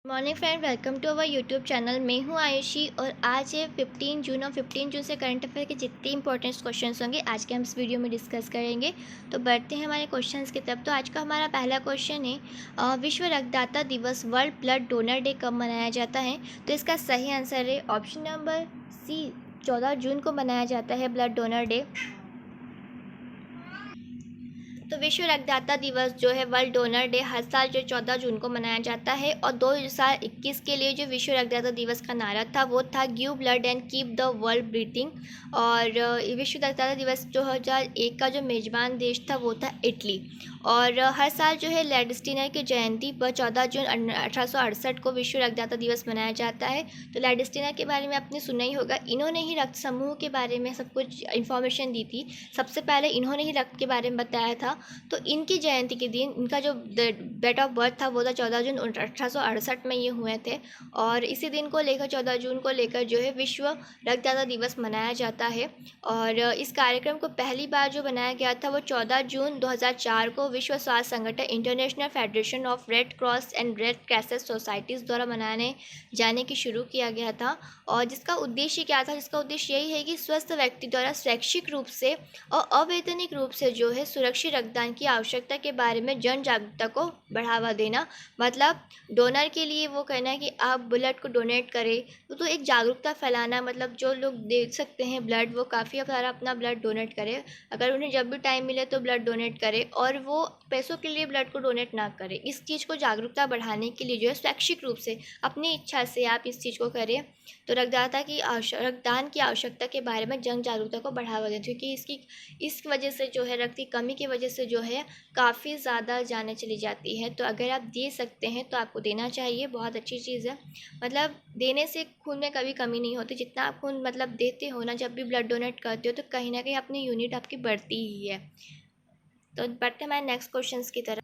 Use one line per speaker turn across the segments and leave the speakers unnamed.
Morning friend, welcome to our YouTube channel. मैं हूं आयुषी और आज है 15 जून और 15 जून से करंट अफेयर के जितने इंपॉर्टेंट क्वेश्चंस होंगे आज के हम इस वीडियो में डिस्कस करेंगे। तो बढ़ते हैं हमारे क्वेश्चंस की तरफ। तो आज का हमारा पहला क्वेश्चन है, विश्व रक्तदाता दिवस वर्ल्ड ब्लड डोनर डे कब मनाया जाता है? तो इसका सही आंसर है ऑप्शन नंबर सी, 14 जून को मनाया जाता है ब्लड डोनर डे। तो विश्व रक्तदाता दिवस जो है वर्ल्ड डोनर डे हर साल जो 14 जून को मनाया जाता है और 2021 के लिए जो विश्व रक्तदाता दिवस का नारा था वो था give blood and keep the world breathing. और विश्व रक्तदाता दिवस 2001 का जो मेज़बान देश था वो था इटली। और हर साल जो है लैड स्टीनर की जयंती पर 14 जून 1868 को विश्व रक्तदाता दिवस मनाया जाता है। तो लैड स्टीनर के बारे में आपने सुना ही होगा, इन्होंने ही रक्त समूह के बारे में सब कुछ इन्फॉर्मेशन दी थी। सबसे पहले इन्होंने ही रक्त के बारे में बताया था। तो इनकी जयंती के दिन इनका जो डेट ऑफ बर्थ था वो था 14 जून 1868 में ये हुए थे। और इसी दिन को लेकर 14 जून को लेकर जो है विश्व रक्तदाता दिवस मनाया जाता है। और इस कार्यक्रम को पहली बार जो बनाया गया था वो 14 जून 2004 को विश्व स्वास्थ्य संगठन international federation of red cross and red crescent societies द्वारा मनाने जाने की शुरू किया गया था। और जिसका उद्देश्य क्या था? जिसका उद्देश्य यही है कि स्वस्थ व्यक्ति द्वारा स्वैच्छिक रूप से और अवैतनिक रूप से जो है सुरक्षित रक्तदान की आवश्यकता के बारे में जन जागरूकता को बढ़ावा देना। मतलब डोनर के लिए वो कहना है कि आप ब्लड को डोनेट करें, तो एक जागरूकता फैलाना। मतलब जो लोग दे सकते हैं ब्लड वो काफ़ी सारा अपना ब्लड डोनेट करें, अगर उन्हें जब भी टाइम मिले तो ब्लड डोनेट करें और वो पैसों के लिए ब्लड को डोनेट ना करें। इस चीज़ को जागरूकता बढ़ाने के लिए जो है स्वैच्छिक रूप से अपनी इच्छा से आप इस चीज़ को करें। तो रक्तदान की आवश्यकता के बारे में जन जागरूकता को बढ़ावा दें, क्योंकि इस वजह से जो है रक्त की कमी की वजह से जो है काफ़ी ज़्यादा जानें चली जाती है। तो अगर आप दे सकते हैं तो आपको देना चाहिए, बहुत अच्छी चीज़ है। मतलब देने से खून में कभी कमी नहीं होती। जितना आप खून मतलब देते हो ना, जब भी ब्लड डोनेट करते हो तो कहीं ना कहीं अपनी यूनिट आपकी बढ़ती ही है। तो बढ़ते हैं हमारे नेक्स्ट क्वेश्चन की तरफ।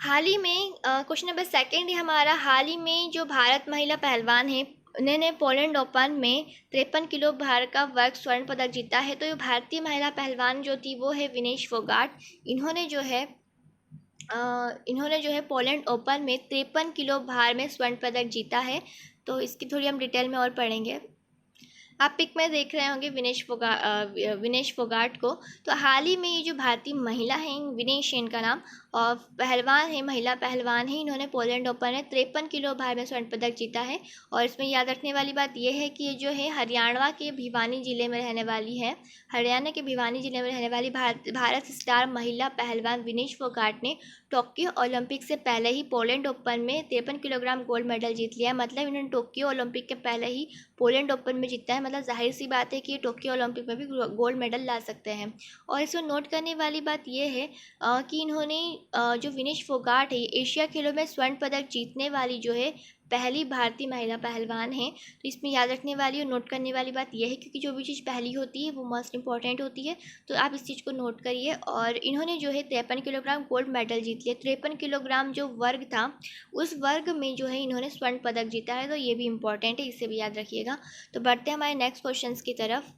हाल ही में क्वेश्चन नंबर सेकंड है हमारा, हाल ही में जो भारत महिला पहलवान है उन्होंने पोलैंड ओपन में 53 किलो भार का वर्ग स्वर्ण पदक जीता है। तो ये भारतीय महिला पहलवान जो थी वो है विनेश फोगाट। इन्होंने जो है पोलैंड ओपन में 53 किलो भार में स्वर्ण पदक जीता है। तो इसकी थोड़ी हम डिटेल में और पढ़ेंगे। आप पिक में देख रहे होंगे विनेश फोगाट को। तो हाल ही में ये जो भारतीय महिला है विनेश इनका नाम, और पहलवान है, महिला पहलवान है, इन्होंने पोलैंड ओपन में 53 किलो भार में स्वर्ण पदक जीता है। और इसमें याद रखने वाली बात यह है कि ये जो है हरियाणा के भिवानी ज़िले में रहने वाली है। हरियाणा के भिवानी ज़िले में रहने वाली भारत स्टार महिला पहलवान विनेश फोगाट ने टोक्यो ओलंपिक से पहले ही पोलैंड ओपन में 53 किलोग्राम गोल्ड मेडल जीत लिया है। मतलब इन्होंने टोक्यो ओलंपिक के पहले ही पोलैंड ओपन में जीता है। मतलब जाहिर सी बात है कि ये टोक्यो ओलंपिक में भी गोल्ड मेडल ला सकते हैं। और इसमें नोट करने वाली बात यह है कि इन्होंने जो विनेश फोगाट है एशिया खेलों में स्वर्ण पदक जीतने वाली जो है पहली भारतीय महिला पहलवान है। तो इसमें याद रखने वाली और नोट करने वाली बात यह है, क्योंकि जो भी चीज़ पहली होती है वो मोस्ट इंपॉर्टेंट होती है। तो आप इस चीज़ को नोट करिए। और इन्होंने जो है 53 किलोग्राम गोल्ड मेडल जीत लिया। 53 किलोग्राम जो वर्ग था उस वर्ग में जो है इन्होंने स्वर्ण पदक जीता है। तो ये भी इंपॉर्टेंट है, इसे भी याद रखिएगा। तो बढ़ते हैं हमारे नेक्स्ट क्वेश्चन की तरफ।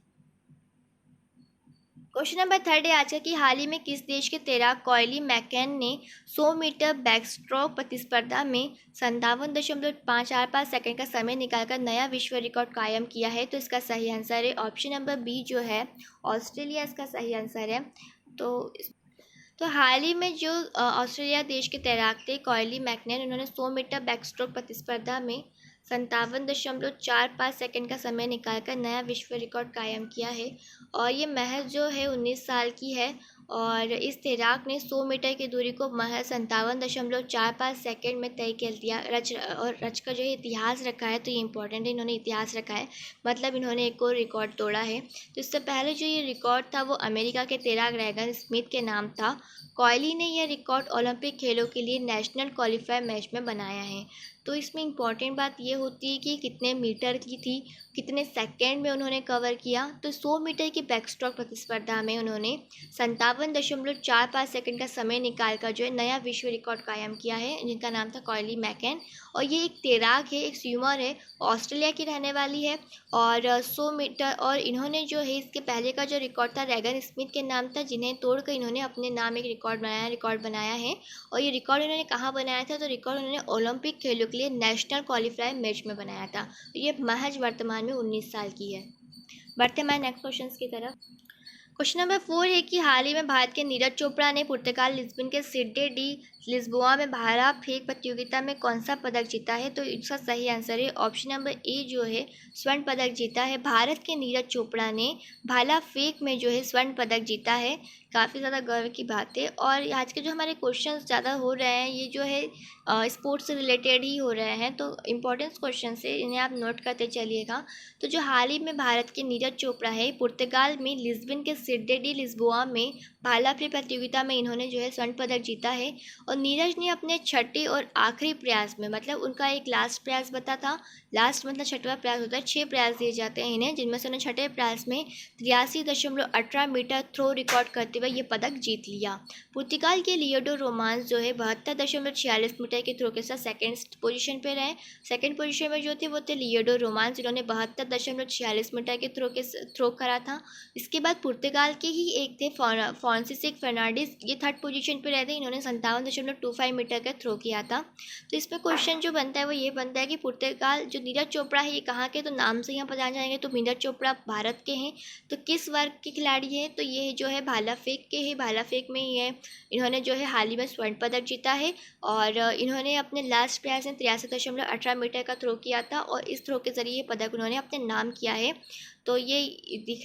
क्वेश्चन नंबर थर्ड है आज का कि हाल ही में किस देश के तैराक कॉयली मैकेन ने 100 मीटर बैकस्ट्रोक प्रतिस्पर्धा में 57.545 सेकंड का समय निकालकर नया विश्व रिकॉर्ड कायम किया है? तो इसका सही आंसर है ऑप्शन नंबर बी जो है ऑस्ट्रेलिया, इसका सही आंसर है। तो हाल ही में जो ऑस्ट्रेलिया देश के तैराक थे कॉयली मैकनेन, उन्होंने 100 मीटर बैकस्ट्रोक प्रतिस्पर्धा में 57.45 सेकंड का समय निकालकर नया विश्व रिकॉर्ड कायम किया है। और ये महज जो है 19 साल की है। और इस तैराक ने 100 मीटर की दूरी को महज 57.45 सेकंड में तय कर दिया। रच का जो है इतिहास रखा है। तो ये इंपॉर्टेंट है, इन्होंने इतिहास रखा है, मतलब इन्होंने एक और रिकॉर्ड तोड़ा है। तो इससे पहले जो ये रिकॉर्ड था वो अमेरिका के तैराक रैगन स्मिथ के नाम था। कॉयली ने यह रिकॉर्ड ओलंपिक खेलों के लिए नेशनल क्वालिफायर मैच में बनाया है। तो इसमें इंपॉर्टेंट बात ये होती है कि कितने मीटर की थी, कितने सेकंड में उन्होंने कवर किया। तो 100 मीटर की बैकस्ट्रोक प्रतिस्पर्धा में उन्होंने 57.45 सेकंड का समय निकाल कर जो है नया विश्व रिकॉर्ड कायम किया है, जिनका नाम था कॉयली मैकन। और ये एक तैराक है, एक स्विमर है, ऑस्ट्रेलिया की रहने वाली है। और 100 मीटर, और इन्होंने जो है इसके पहले का जो रिकॉर्ड था रेगन स्मिथ के नाम था, जिन्हें तोड़कर इन्होंने अपने नाम एक रिकॉर्ड बनाया है। और ये रिकॉर्ड इन्होंने कहाँ बनाया था, तो रिकॉर्ड उन्होंने ओलंपिक खेलों के लिए नेशनल क्वालिफायर मैच में बनाया था। ये महज वर्तमान में 19 साल की है। बढ़ते हैं नेक्स्ट क्वेश्चन की तरफ। क्वेश्चन नंबर 4 है कि हाल ही में भारत के नीरज चोपड़ा ने पुर्तगाल लिस्बन के सिडे डी लिस्बोआ में भाला फेंक प्रतियोगिता में कौन सा पदक जीता है, तो इसका सही आंसर है ऑप्शन नंबर ए जो है स्वर्ण पदक जीता है। भारत के नीरज चोपड़ा ने भाला फेंक में जो है स्वर्ण पदक जीता है। काफ़ी ज़्यादा गर्व की बात है। और आज के जो हमारे क्वेश्चंस ज़्यादा हो रहे हैं ये जो है स्पोर्ट्स से रिलेटेड ही हो रहे हैं, तो इम्पोर्टेंट क्वेश्चन है, इन्हें आप नोट करते चलिएगा। तो जो हाल ही में भारत के नीरज चोपड़ा है, पुर्तगाल में लिस्बन के सिडे डी लिस्बोआ में भाला फेंक प्रतियोगिता में इन्होंने जो है स्वर्ण पदक जीता है। और नीरज ने अपने छठे और आखिरी प्रयास में, मतलब उनका एक लास्ट प्रयास बता था, लास्ट मतलब छठवां प्रयास होता है, 6 प्रयास दिए जाते हैं इन्हें, जिनमें से उन्हें छठे प्रयास में 83.18 मीटर थ्रो रिकॉर्ड करते हुए ये पदक जीत लिया। पुर्तगाल के लियोडो रोमांस जो है 72.46 मीटर के थ्रो के साथ सेकेंड पोजीशन पे रहे। सेकेंड पोजीशन में जो थे वो थे लियोडो रोमांस, जिन्होंने 72.46 मीटर के थ्रो करा था। इसके बाद पुर्तगाल के ही एक थे फ्रांसिस फर्नांडिस, ये थर्ड पोजीशन पे रहते, इन्होंने 57.25 मीटर का थ्रो किया था। तो इसमें क्वेश्चन जो बनता है वो ये बनता है कि पुर्तगाल जो नीरज चोपड़ा है ये कहाँ के, तो नाम से यहाँ पर जान जाएंगे, तो नीरज चोपड़ा भारत के हैं। तो किस वर्ग के खिलाड़ी हैं, तो ये जो है भाला फेंक के है, भाला फेंक में ही है। इन्होंने जो है हाल ही में स्वर्ण पदक जीता है। और इन्होंने अपने लास्ट प्रयास में 83.18 मीटर का थ्रो किया था, और इस थ्रो के ज़रिए ये पदक उन्होंने अपने नाम किया है। तो ये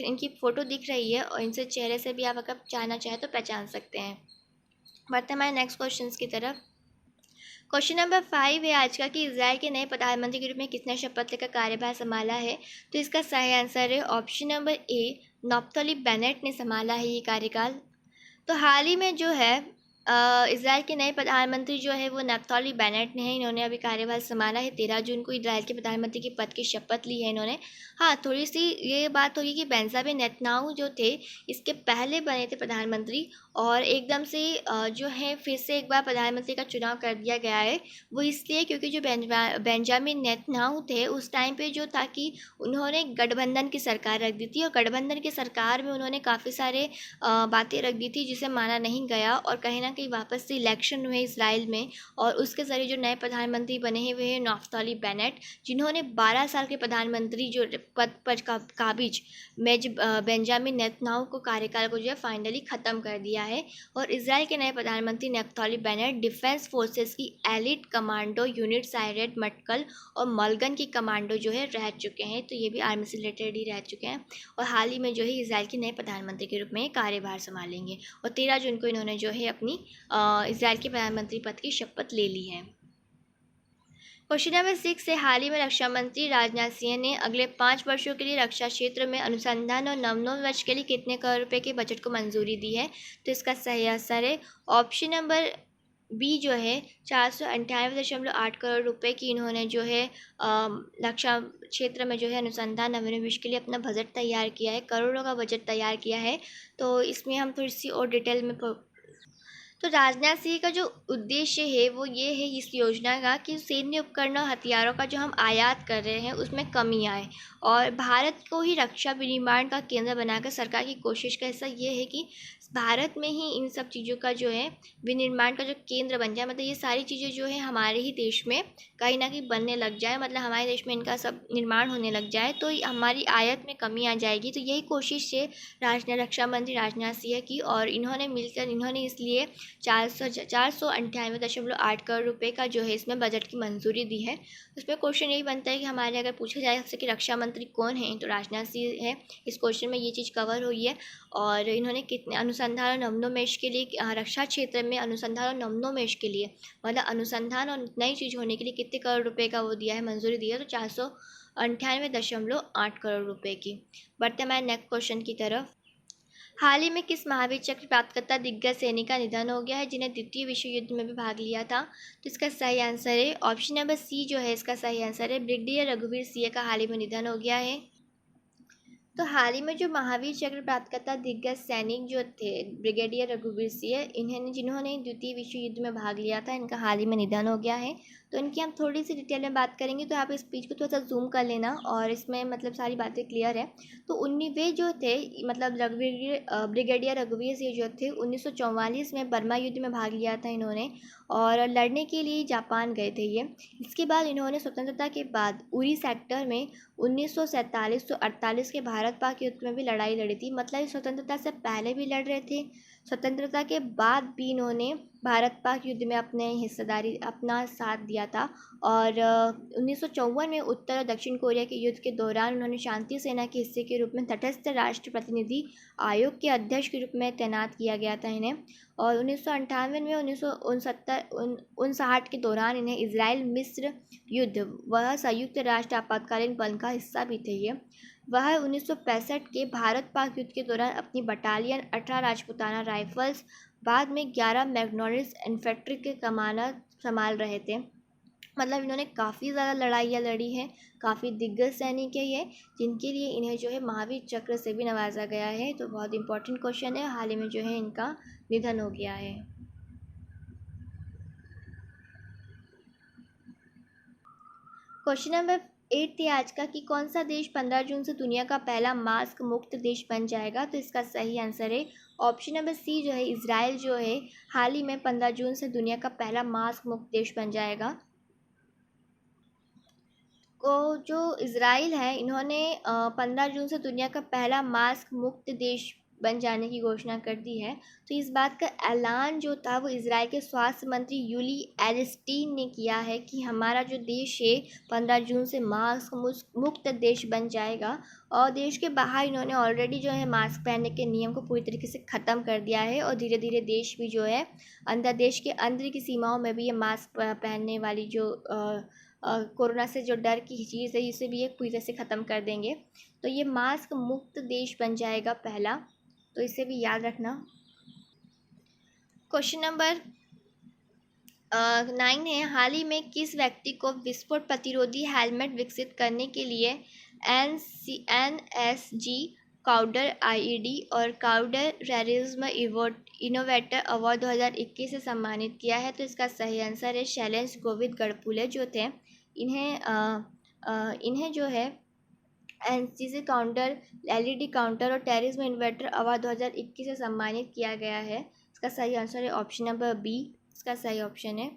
इनकी फ़ोटो दिख रही है, और इनसे चेहरे से भी आप अगर जानना चाहें तो पहचान सकते हैं। बढ़ते हैं हमारे नेक्स्ट क्वेश्चन की तरफ। क्वेश्चन नंबर 5 है आज का कि इजराइल के नए प्रधानमंत्री के रूप में किसने शपथ लेकर कार्यभार संभाला है, तो इसका सही आंसर है option number A Naftali Bennett ने संभाला है ये कार्यकाल। तो हाल ही में जो है इजराइल के नए प्रधानमंत्री जो है वो नफ्ताली बेनेट ने है, इन्होंने अभी कार्यभार संभाला है। 13 जून को इजराइल के प्रधानमंत्री के पद की शपथ ली है इन्होंने। हाँ, थोड़ी सी ये बात होगी कि बेंजामिन नेतन्याहू जो थे इसके पहले बने थे प्रधानमंत्री, और एकदम से जो है फिर से एक बार प्रधानमंत्री का चुनाव कर दिया गया है। वो इसलिए क्योंकि जो बेंजामिन नेतन्याहू थे उस टाइम पे जो था कि उन्होंने गठबंधन की सरकार रख दी थी, और गठबंधन की सरकार में उन्होंने काफ़ी सारे बातें रख दी थी जिसे माना नहीं गया, और कहीं ना कहीं वापस से इलेक्शन हुए इसराइल में, और उसके ज़रिए जो नए प्रधानमंत्री बने हैं वे हैं नफ्ताली बेनेट, जिन्होंने 12 साल के प्रधानमंत्री जो पद पर काबिज बेंजामिन नेतन्याहू को कार्यकाल को जो है फाइनली ख़त्म कर दिया है। और इजराइल के नए प्रधानमंत्री नफ्ताली बेनेट डिफेंस फोर्सेस की एलिट कमांडो यूनिट सायरेट मटकल और मलगन की कमांडो जो है रह चुके हैं, तो ये भी आर्मी से रिलेटेड ही रह चुके हैं। और हाल ही में जो है इजराइल के नए प्रधानमंत्री के रूप में कार्यभार संभालेंगे, और 13 जून को इन्होंने जो है अपनी इजराइल के प्रधानमंत्री पद की शपथ ले ली है। क्वेश्चन नंबर 6 है हाल ही में रक्षा मंत्री राजनाथ सिंह ने अगले 5 वर्षों के लिए रक्षा क्षेत्र में अनुसंधान और नवोन्मेष के लिए कितने करोड़ रुपए के बजट को मंजूरी दी है, तो इसका सही आंसर है ऑप्शन नंबर बी जो है 498.8 करोड़ रुपए की इन्होंने जो है रक्षा क्षेत्र में जो है अनुसंधान नवोन्मेष के लिए अपना बजट तैयार किया है, करोड़ों का बजट तैयार किया है। तो इसमें हम थोड़ी सी और डिटेल में तो राजनाथ सिंह का जो उद्देश्य है वो ये है इस योजना का कि सैन्य उपकरण और हथियारों का जो हम आयात कर रहे हैं उसमें कमी आए, और भारत को ही रक्षा विनिर्माण का केंद्र बनाकर सरकार की कोशिश का हिस्सा ये है कि भारत में ही इन सब चीज़ों का जो है विनिर्माण का जो केंद्र बन जाए, मतलब ये सारी चीज़ें जो है हमारे ही देश में कहीं ना कहीं बनने लग जाए, मतलब हमारे देश में इनका सब निर्माण होने लग जाए, तो हमारी आयात में कमी आ जाएगी। तो यही कोशिश है रक्षा मंत्री राजनाथ सिंह की, और इन्होंने इसलिए 498.8 करोड़ रुपए का जो है इसमें बजट की मंजूरी दी है। उसमें क्वेश्चन यही बनता है कि हमारे अगर पूछा जाए आपसे कि रक्षा मंत्री कौन है, तो राजनाथ सिंह है। इस क्वेश्चन में ये चीज़ कवर हुई है। और इन्होंने कितने अनुसंधान और नवोन्मेष के लिए रक्षा क्षेत्र में अनुसंधान और नवोन्मेष के लिए, मतलब अनुसंधान और नई चीज़ होने के लिए कितने करोड़ रुपए का वो दिया है, मंजूरी दी है, तो 498.8 करोड़ रुपए की। बढ़ते हमारे नेक्स्ट क्वेश्चन की तरफ। हाल ही में किस महावीर चक्र प्राप्तकर्ता दिग्गज सैनिक का निधन हो गया है जिन्हें द्वितीय विश्व युद्ध में भी भाग लिया था, तो इसका सही आंसर है ऑप्शन नंबर सी जो है इसका सही आंसर है ब्रिगेडियर रघुवीर सिंह का हाल ही में निधन हो गया है। तो हाल ही में जो महावीर चक्र प्राप्तकर्ता दिग्गज सैनिक जो थे ब्रिगेडियर रघुवीर सिंह, इन्हें जिन्होंने द्वितीय विश्व युद्ध में भाग लिया था, इनका हाल ही में निधन हो गया है। तो इनकी हम थोड़ी सी डिटेल में बात करेंगे, तो आप इस स्पीच को थोड़ा सा जूम कर लेना और इसमें मतलब सारी बातें क्लियर है। तो वे जो थे मतलब ब्रिगेडियर रघुवीर सिंह जो थे 1944 में बर्मा युद्ध में भाग लिया था इन्होंने, और लड़ने के लिए जापान गए थे ये। इसके बाद इन्होंने स्वतंत्रता के बाद उरी सेक्टर में 1947-48 के भारत पाक युद्ध में भी लड़ाई लड़ी थी। मतलब स्वतंत्रता से पहले भी लड़ रहे थे, स्वतंत्रता के बाद भी इन्होंने भारत पाक युद्ध में अपना साथ दिया था। और 1954 में उत्तर और दक्षिण कोरिया के युद्ध के दौरान उन्होंने शांति सेना के हिस्से के रूप में तटस्थ राष्ट्र प्रतिनिधि आयोग के अध्यक्ष के रूप में तैनात किया गया था इन्हें। और 1998 में 1959 के दौरान इन्हें इजराइल मिस्र युद्ध वह संयुक्त राष्ट्र आपातकालीन बल का हिस्सा भी थे ये। वह 1965 के भारत पाक युद्ध के दौरान अपनी बटालियन 18 राजपूताना राइफल्स, बाद में 11 मैग्नोलिस इन्फेंट्री के कमाना संभाल रहे थे। मतलब इन्होंने काफ़ी ज़्यादा लड़ाइयाँ लड़ी हैं, काफ़ी दिग्गज सैनिक है ये, जिनके लिए इन्हें जो है महावीर चक्र से भी नवाजा गया है। तो बहुत इंपॉर्टेंट क्वेश्चन है, हाल ही में जो है इनका निधन हो गया है। क्वेश्चन नंबर 8 थी आज का कि कौन सा देश 15 जून से दुनिया का पहला मास्क मुक्त देश बन जाएगा। तो इसका सही आंसर है ऑप्शन नंबर सी जो है इजराइल जो है हाल ही में 15 जून से दुनिया का पहला मास्क मुक्त देश बन जाएगा। को जो इजराइल है इन्होंने 15 जून से दुनिया का पहला मास्क मुक्त देश बन जाने की घोषणा कर दी है। तो इस बात का ऐलान जो था वो इजराइल के स्वास्थ्य मंत्री यूली एडलस्टीन ने किया है कि हमारा जो देश है 15 जून से मास्क मुक्त देश बन जाएगा। और देश के बाहर इन्होंने ऑलरेडी जो है मास्क पहनने के नियम को पूरी तरीके से ख़त्म कर दिया है, और धीरे धीरे देश भी जो है देश के अंदर की सीमाओं में भी ये मास्क पहनने वाली जो कोरोना से जो डर की चीज़ है इसे भी ये पूरी तरह से ख़त्म कर देंगे। तो ये मास्क मुक्त देश बन जाएगा पहला, तो इसे भी याद रखना। क्वेश्चन नंबर 9 है हाल ही में किस व्यक्ति को विस्फोट प्रतिरोधी हेलमेट विकसित करने के लिए NSG काउडर IED और काउडर रेरिज्म इनोवेटर अवार्ड 2021 से सम्मानित किया है। तो इसका सही आंसर है शैलेंद्र गोविंद गढ़पुले जो थे, इन्हें जो है NCC काउंटर LED काउंटर और टेररिज्म इन्वर्टर अवार्ड 2021 से सम्मानित किया गया है। इसका सही आंसर है ऑप्शन नंबर बी, इसका सही ऑप्शन है।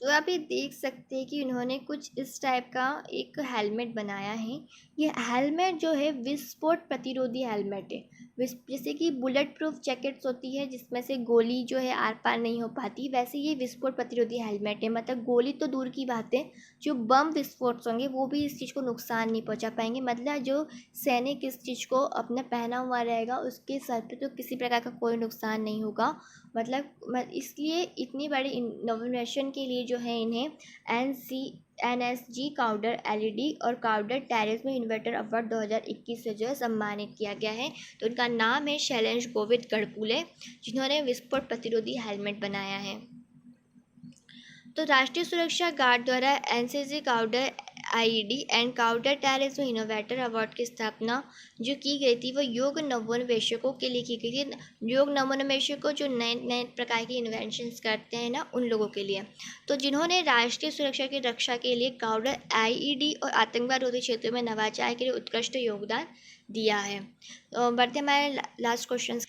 तो आप ये देख सकते हैं कि उन्होंने कुछ इस टाइप का एक हेलमेट बनाया है। ये हेलमेट जो है विस्फोट प्रतिरोधी हेलमेट है। जैसे कि बुलेट प्रूफ जैकेट्स होती है जिसमें से गोली जो है आर पार नहीं हो पाती, वैसे ये विस्फोट प्रतिरोधी हेलमेट है। मतलब गोली तो दूर की बात है, जो बम विस्फोट होंगे वो भी इस चीज़ को नुकसान नहीं पहुंचा पाएंगे। मतलब जो सैनिक इस चीज़ को अपना पहना हुआ रहेगा उसके सर पे तो किसी प्रकार का कोई नुकसान नहीं होगा। मतलब इसलिए इतनी बड़ी इनोवेशन के लिए जो है इन्हें NSG काउडर LED और काउडर टेररिज्म इन्वर्टर अवार्ड 2021 से जो है सम्मानित किया गया है। तो उनका नाम है शैलेंद्र गोविंद गढ़पुले, जिन्होंने विस्फोट प्रतिरोधी हेलमेट बनाया है। तो राष्ट्रीय सुरक्षा गार्ड द्वारा NCC counter IED and counter terrorism innovator award की स्थापना जो की गई थी वो योग नवोन्वेषकों के लिए की गई थी। योग नवोन्वेषकों जो नए नए प्रकार की इन्वेंशंस करते हैं ना, उन लोगों के लिए। तो जिन्होंने राष्ट्रीय सुरक्षा की रक्षा के लिए काउडर IED और आतंकवाद रोधी क्षेत्रों में नवाचार के लिए उत्कृष्ट योगदान दिया है। तो बढ़ते हमारे लास्ट क्वेश्चन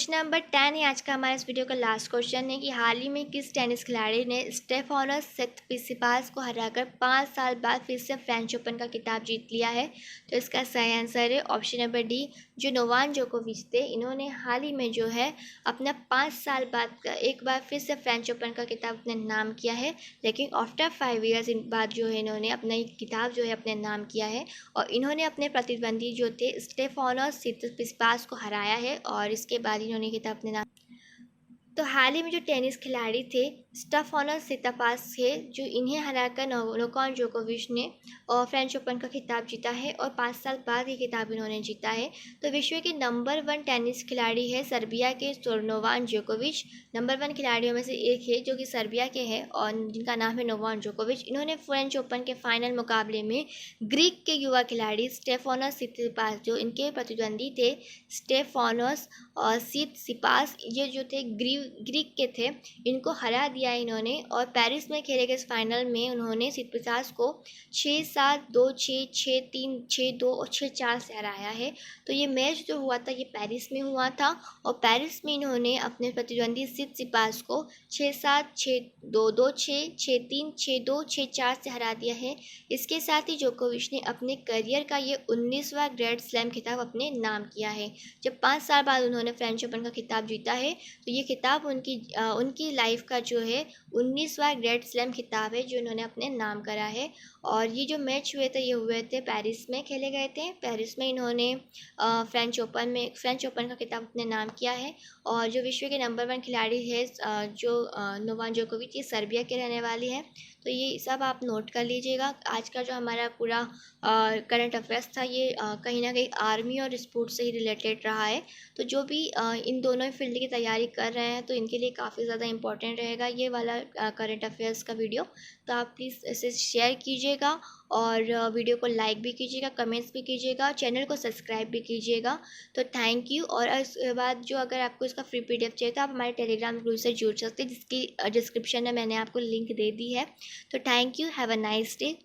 नंबर 10 है आज का हमारा इस वीडियो का लास्ट क्वेश्चन है कि हाल ही में किस टेनिस खिलाड़ी ने स्टेफानोस सित्सिपास को हराकर 5 साल बाद फिर से फ्रेंच ओपन का खिताब जीत लिया है। तो इसका सही आंसर है ऑप्शन नंबर डी, जो नोवाक जोकोविच थे। इन्होंने हाल ही में जो है अपना 5 साल बाद एक बार फिर से फ्रेंच ओपन का खिताब अपने नाम किया है, लेकिन आफ्टर 5 ईयर्स बाद जो है इन्होंने अपना खिताब जो है अपने नाम किया है। और इन्होंने अपने प्रतिद्वंदी जो थे स्टेफानोस सित्सिपास को हराया है, और इसके बाद इन्होंने खिताब अपने नाम तो हाल ही में जो टेनिस खिलाड़ी थे स्टेफानोस सितापास थे, जो इन्हें हराकर नोवाक जोकोविच ने फ्रेंच ओपन का खिताब जीता है और 5 साल बाद ये खिताब इन्होंने जीता है। तो विश्व के नंबर 1 टेनिस खिलाड़ी है सर्बिया के नोवाक जोकोविच। नंबर 1 खिलाड़ियों में से एक है जो कि सर्बिया के हैं और जिनका नाम है नोवाक जोकोविच। इन्होंने फ्रेंच ओपन के फाइनल मुकाबले में ग्रीक के युवा खिलाड़ी स्टेफानोस सितापास, जो इनके प्रतिद्वंदी थे स्टेफानोस और सिपास, ये जो थे ग्रीक के थे, इनको हरा दिया इन्होंने। और पेरिस में खेले गए इस फाइनल में उन्होंने सिपास को 6-7, 2-6, 6-3, 6-2 और 6-4 से हराया है। तो ये मैच जो हुआ था ये पेरिस में हुआ था और पेरिस में इन्होंने अपने प्रतिद्वंदी सिपास को 6-7, 6-2, 2-6, 6-3, 6-2, 6-4 से हरा दिया है। इसके साथ ही जोकोविच ने अपने करियर का ये 19वां ग्रैंड स्लैम खिताब अपने नाम किया है। जब 5 साल बाद उन्होंने फ्रेंच ओपन का खिताब जीता है, तो ये खिताब उनकी लाइफ का जो है 19वां ग्रैंड स्लैम खिताब है जो इन्होंने अपने नाम करा है। और ये जो मैच हुए थे ये हुए थे पेरिस में खेले गए थे। पेरिस में इन्होंने फ्रेंच ओपन का खिताब अपने नाम किया है। और जो विश्व के नंबर 1 खिलाड़ी है जो नोवाक जोकोविच, ये सर्बिया के रहने वाली है। तो ये सब आप नोट कर लीजिएगा। आज का जो हमारा पूरा करंट अफेयर्स था ये कहीं ना कहीं आर्मी और स्पोर्ट्स से ही रिलेटेड रहा है। तो जो भी इन दोनों फील्ड की तैयारी कर रहे हैं तो इनके लिए काफ़ी ज़्यादा इंपॉर्टेंट रहेगा ये वाला करंट अफेयर्स का वीडियो। तो आप प्लीज़ इसे शेयर कीजिएगा और वीडियो को लाइक भी कीजिएगा, कमेंट्स भी कीजिएगा, चैनल को सब्सक्राइब भी कीजिएगा। तो थैंक यू। और इसके बाद जो अगर आपको इसका फ्री PDF चाहिए तो आप हमारे टेलीग्राम ग्रुप से जुड़ सकते हैं, जिसकी डिस्क्रिप्शन में मैंने आपको लिंक दे दी है। तो thank you, have a nice day.